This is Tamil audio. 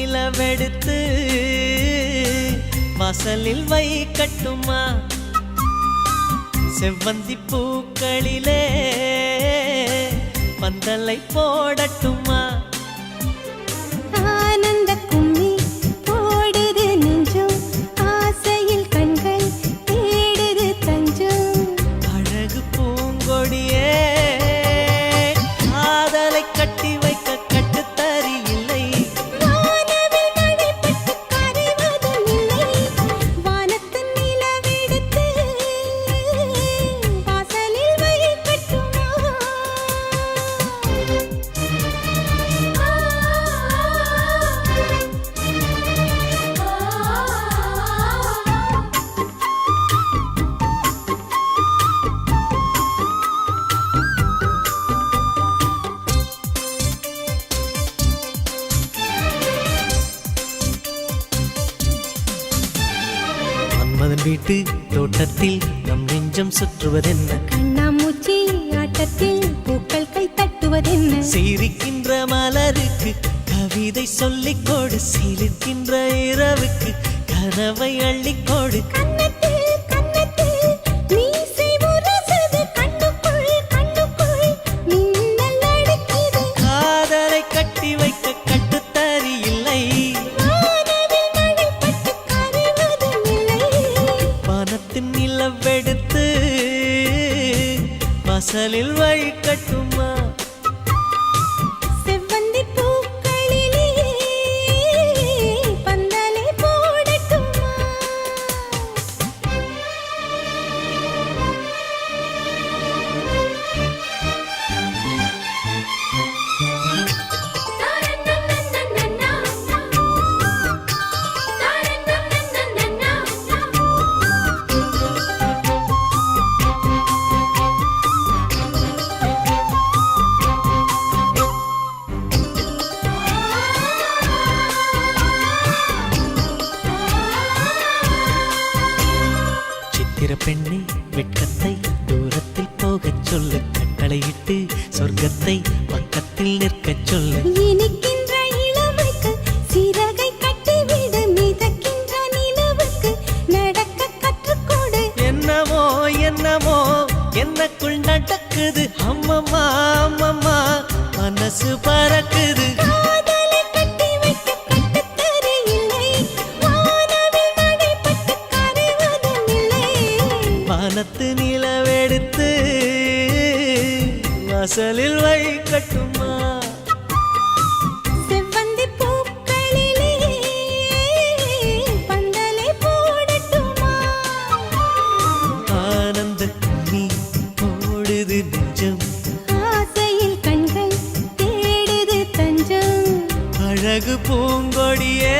நிலவெடுத்து வாசலில் வைக்கட்டுமா செவ்வந்தி பூக்களிலே பந்தலை போடட்டுமா ஆனந்த கும்மி போடுது நெஞ்சம் ஆசையில் கண்கள் தேடுது தஞ்சம் அழகு பூங்கொடியே காதலை கட்டி வைக்க கட்டுத்தறி இல்லை வானவில் மழைப்பட்டு கரைவதும் இல்லை வானத்தின் நிலவெடுத்து வாசலில் வைக்கட்டுமா மன்மதன் வீட்டு தோட்டத்தில் நம் நெஞ்சம் சுற்றுவதென்ன கண்ணாமூச்சி ஆட்டத்தில் பூக்கள் கை தட்டுவதென்ன சிரிக்கின்ற மலருக்கு கவிதை சொல்லிக் கொடு சிலிர்க்கின்ற இரவுக்கு கனவை அள்ளிக்கொடு கண்ணத்தில் கண்ணத்தில் மீசை முரசுது கண்ணுக்குள் கண்ணுக்குள் மின்னல் அடிக்குது காதலை கட்டி வைக்க கட்டுத்தறி இல்லை வானவில் மழைப்பட்டு கரைவதும் இல்லை வானத்தின் நிலவெடுத்து வாசலில் வைக்கட்டுமா செவ்வந்தி பூக்களிலே பந்தலை போடட்டுமா சித்திர பெண்ணை வெட்கத்தை தூரத்தில் போகச் சொல்லு கட்டளையிட்டு சொர்க்கத்தை பக்கத்தில் நிற்கச் சொல்லு இனிக்கின்ற இளமைக்கு சிறகை கட்டிவிடு மிதக்கின்ற நிலவுக்கு நடக்க கற்றுக்கொடு என்னமோ என்னமோ என்னக்குள் நடக்குது அம்மம்மா அம்மம்மா மனசு பறக்குது காதலை கட்டி வைக்க கட்டுத்தறி இல்லை வானவில் மழைப்பட்டு கரைவதும் இல்லை வானத்து நிலவெடுத்து வாசலில் வைக்கட்டுமா செவ்வந்தி பூக்களிலே பந்தலை போடட்டுமா ஆனந்த நீ போடுது நெஞ்சம் ஆசையில் கண்கள் தேடுது தஞ்சம் அழகு பூங்கொடியே